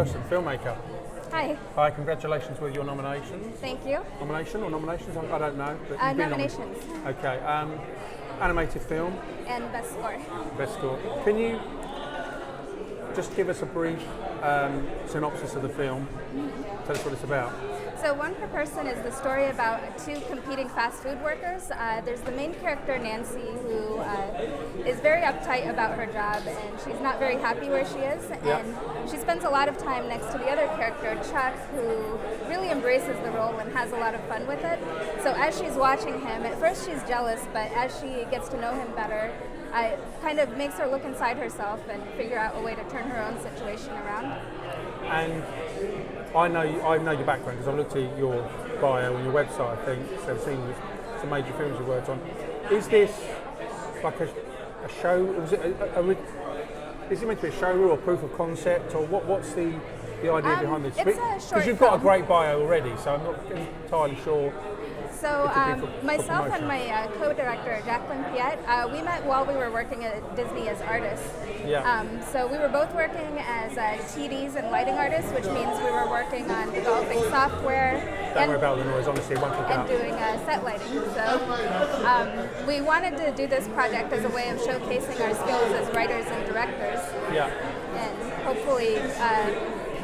person, filmmaker. Hi. Hi, congratulations with your nominations. Thank you. Nomination or nominations? I don't know. But you've been Nominations. Okay. Animated film. And best score. Best score. Can you just give us a brief synopsis of the film? Tell us what it's about. So One Per Person is the story about two competing fast food workers. There's the main character, Nancy, who is very uptight about her job, and she's not very happy where she is. And she spends a lot of time next to the other character, Chuck, who really embraces the role and has a lot of fun with it. So as she's watching him, at first she's jealous, but as she gets to know him better, it kind of makes her look inside herself and figure out a way to turn her own situation around. And I know your background because I've looked at your bio on your website, I think, so I've seen some major films you've worked on. Is this like a show? Is it meant to be a show or proof of concept, or what's the idea behind this? It's a short Because you've got a great bio already, so I'm not entirely sure. So myself and my co-director, Jacqueline Piet, we met while we were working at Disney as artists. Yeah. So we were both working as TDs and lighting artists, which means we were working on developing software. Don't worry about the noise, honestly, it won't pick and up. doing set lighting. So we wanted to do this project as a way of showcasing our skills as writers and directors. Yeah. And hopefully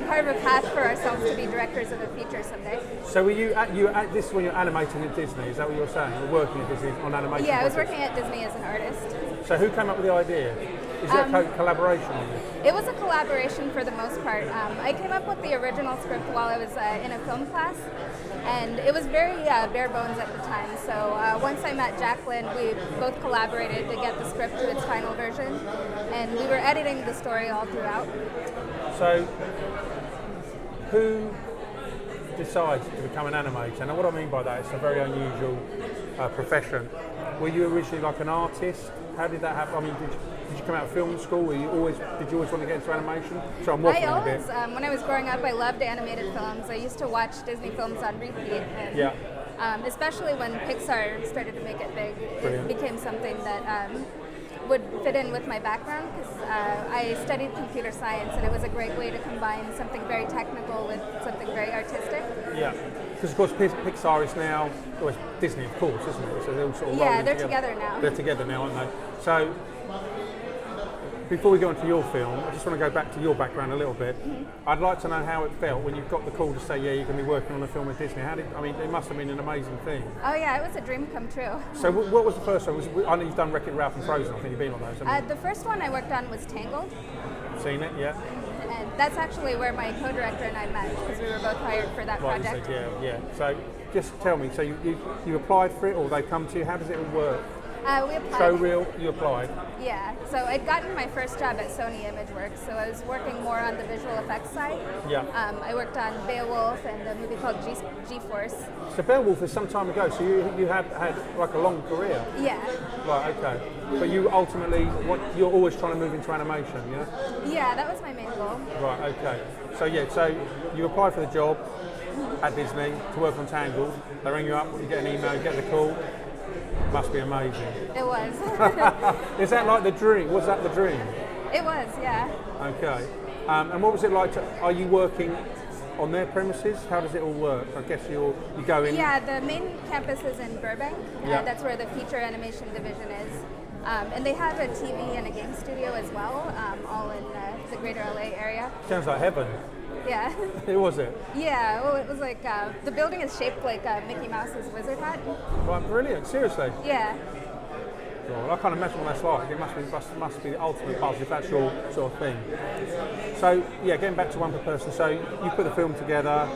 carve a path for ourselves to be directors of a feature someday. So were you at this when you're animating at Disney? Is that what you're saying? You're working at Disney on animation? Yeah, I was projects? working at Disney as an artist. So who came up with the idea? Is it a collaboration? It was a collaboration for the most part. I came up with the original script while I was in a film class, and it was very bare bones at the time. So once I met Jacqueline, we both collaborated to get the script to its final version, and we were editing the story all throughout. So who decides to become an animator? And what I mean by that, it's a very unusual profession. Were you originally like an artist? How did that happen? I mean, did you come out of film school? Did you always want to get into animation? So I'm waffling a bit. When I was growing up, I loved animated films. I used to watch Disney films on repeat. And, especially when Pixar started to make it big, it became something that would fit in with my background because I studied computer science, and it was a great way to combine something very technical with something very artistic. Yeah, because of course Pixar is now, well, it's Disney of course, isn't it? So they're all sort of they're together now. They're together now, aren't they? So before we go on to your film, I just want to go back to your background a little bit. I'd like to know how it felt when you got the call to say, yeah, you're going to be working on a film with Disney. It must have been an amazing thing. Oh yeah, it was a dream come true. So what was the first one? I know you've done Wreck-It Ralph and Frozen. I think you've been on those. The first one I worked on was Tangled. Seen it, yeah. And that's actually where my co-director and I met, because we were both hired for that project. Yeah. So just tell me, so you applied for it, or they come to you? How does it all work? We applied. Showreel, you applied? Yeah, so I'd gotten my first job at Sony ImageWorks, so I was working more on the visual effects side. Yeah. I worked on Beowulf and a movie called G-Force. So Beowulf is some time ago, so you had like a long career? Yeah. Right, okay. But you ultimately, you're always trying to move into animation, yeah? Yeah, that was my main goal. Right, okay. So you apply for the job at Disney to work on Tangled. They ring you up, you get an email, you get the call. Must be amazing. It was. Is that like the dream? Was that the dream? It was, yeah. Okay. And what was it like are you working on their premises? How does it all work? I guess you go in. Yeah, the main campus is in Burbank. Yeah. That's where the feature animation division is. And they have a TV and a game studio as well, all in the greater LA area. Sounds like heaven. Yeah. Was it? Yeah, well, it was like, the building is shaped like Mickey Mouse's wizard hat. Right, brilliant, seriously? Yeah. Well, I can't imagine what that's like. It must be the ultimate buzz if that's your sort of thing. So, yeah, getting back to One Per Person, so you put the film together.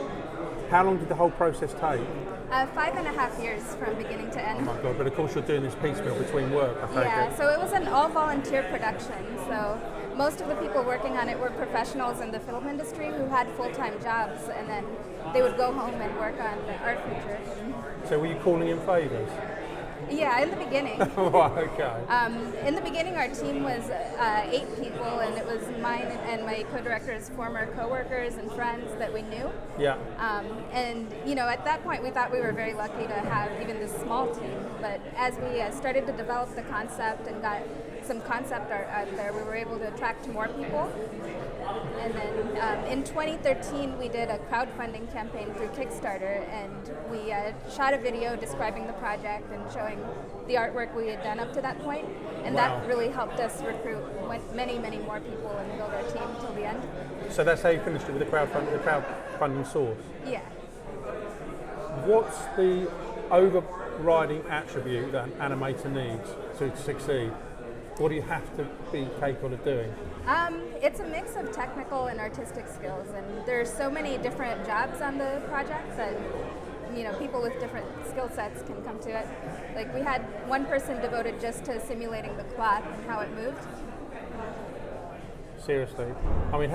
How long did the whole process take? 5.5 years from beginning to end. Oh my God, but of course you're doing this piecemeal between work, I take Yeah, it. so it was an all-volunteer production, so most of the people working on it were professionals in the film industry who had full-time jobs, and then they would go home and work on our feature. So were you calling in favours? Yeah, in the beginning. Right, okay. In the beginning, our team was 8 people, and it was mine and my co-director's former co-workers and friends that we knew. Yeah. And at that point, we thought we were very lucky to have even this small team. But as we started to develop the concept and got some concept art out there, we were able to attract more people. And then in 2013, we did a crowdfunding campaign through Kickstarter, and we shot a video describing the project and showing the artwork we had done up to that point. And that really helped us recruit many, many more people and build our team till the end. So that's how you finished it with the crowdfunding source? Yeah. What's the overriding attribute that an animator needs to succeed? What do you have to be capable of doing? It's a mix of technical and artistic skills, and there's so many different jobs on the project that people with different skill sets can come to it. Like we had one person devoted just to simulating the cloth and how it moved. Seriously, I mean,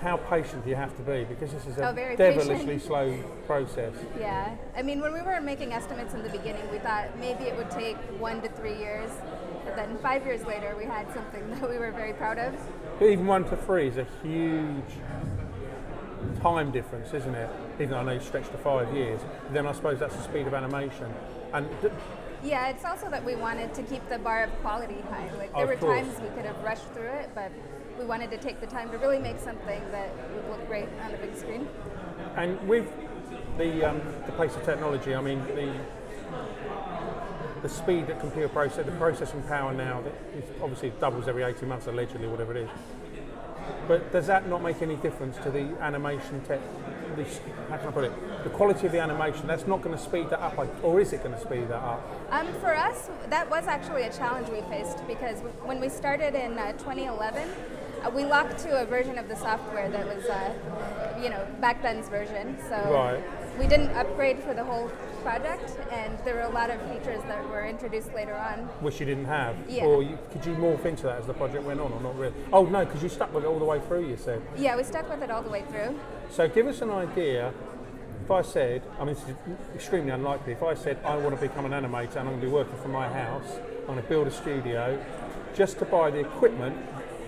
how patient do you have to be? Because this is a devilishly slow process. Yeah, I mean, when we were making estimates in the beginning, we thought maybe it would take 1 to 3 years. But then 5 years later, we had something that we were very proud of. But even 1 to 3 is a huge time difference, isn't it? Even though I know you stretched to 5 years. Then I suppose that's the speed of animation. And yeah, it's also that we wanted to keep the bar of quality high. Like there were times we could have rushed through it, but we wanted to take the time to really make something that would look great on a big screen. And with the pace of technology, I mean, the speed that computer process, the processing power now, that is obviously doubles every 18 months, allegedly, whatever it is. But does that not make any difference to the animation how can I put it? The quality of the animation, that's not going to speed that up, or is it going to speed that up? For us, that was actually a challenge we faced, because when we started in 2011, we locked to a version of the software that was, back then's version. So we didn't upgrade for the whole project, and there were a lot of features that were introduced later on. Which you didn't have? Yeah. Or could you morph into that as the project went on, or not really? Oh no, because you stuck with it all the way through, you said. Yeah, we stuck with it all the way through. So give us an idea. If I said, I mean, this is extremely unlikely, if I said I want to become an animator and I'm going to be working from my house, I'm going to build a studio, just to buy the equipment,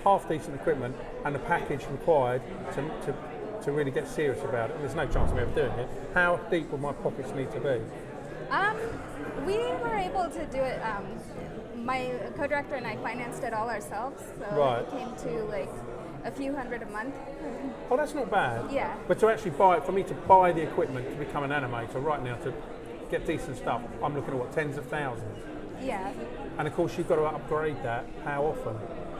half decent equipment, and the package required to really get serious about it, and there's no chance of me ever doing it, how deep would my pockets need to be? We were able to do it, my co-director and I financed it all ourselves, so it came to like a few hundred a month. Oh, that's not bad. Yeah. But to actually for me to buy the equipment to become an animator right now, to get decent stuff, I'm looking at tens of thousands. Yeah. And of course you've got to upgrade that. How often?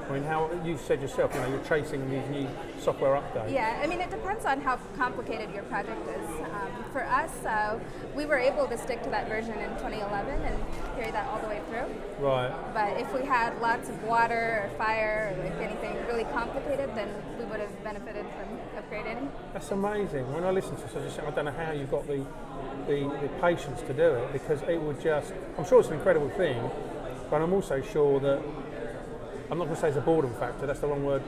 I mean, how you said yourself, you're chasing these new software updates. Yeah, I mean, it depends on how complicated your project is. For us, we were able to stick to that version in 2011 and carry that all the way through. Right. But if we had lots of water or fire or like anything really complicated, then we would have benefited from upgrading. That's amazing. When I listen to this, I don't know how you've got the patience to do it, because it would just, I'm sure it's an incredible thing, but I'm also sure that, I'm not going to say it's a boredom factor, that's the wrong word.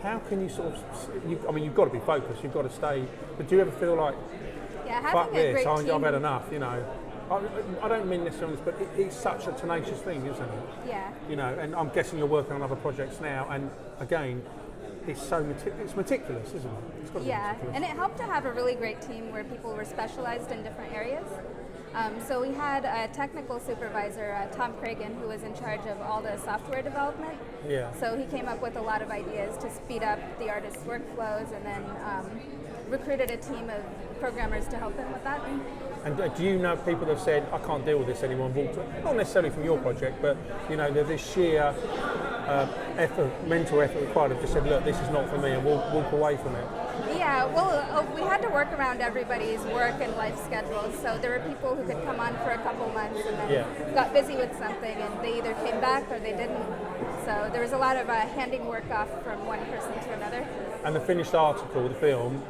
How can you you've got to be focused, you've got to stay, but do you ever feel like, fuck this, I've had enough, I don't mean necessarily this, but it's such a tenacious thing, isn't it? Yeah. And I'm guessing you're working on other projects now, and again, it's meticulous, isn't it? It's got to be meticulous. And it helped to have a really great team where people were specialized in different areas. So we had a technical supervisor, Tom Cragen, who was in charge of all the software development. Yeah. So he came up with a lot of ideas to speed up the artist's workflows, and then recruited a team of programmers to help him with that. And do you know people that have said, I can't deal with this anymore, not necessarily from your project, but there's this sheer mental effort required, have just said, look, this is not for me, and walk away from it? Yeah, well, we had to work around everybody's work and life schedules, so there were people who could come on for a couple months and then got busy with something, and they either came back or they didn't. So there was a lot of handing work off from one person to another. And the finished article, the film,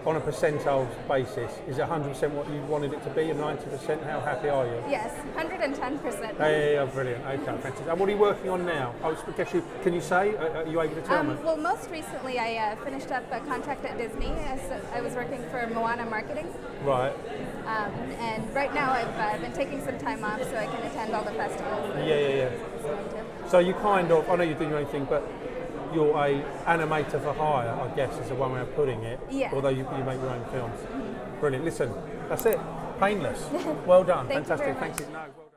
on a percentile basis, is it 100% what you wanted it to be, and 90%? How happy are you? Yes, 110%. Yeah, brilliant. Okay, fantastic. And what are you working on now? Can you say? Are you able to tell me? Well, most recently I finished up a contract at Disney. I was working for Moana marketing. Right. And right now I've been taking some time off so I can attend all the festivals. Yeah. So you I know you're doing your own thing, but you're a animator for hire, I guess is the one way of putting it. Yeah. Although you make your own films. Brilliant. Listen, that's it. Painless. Well done. Thank you Fantastic. very much. Thank you. No, well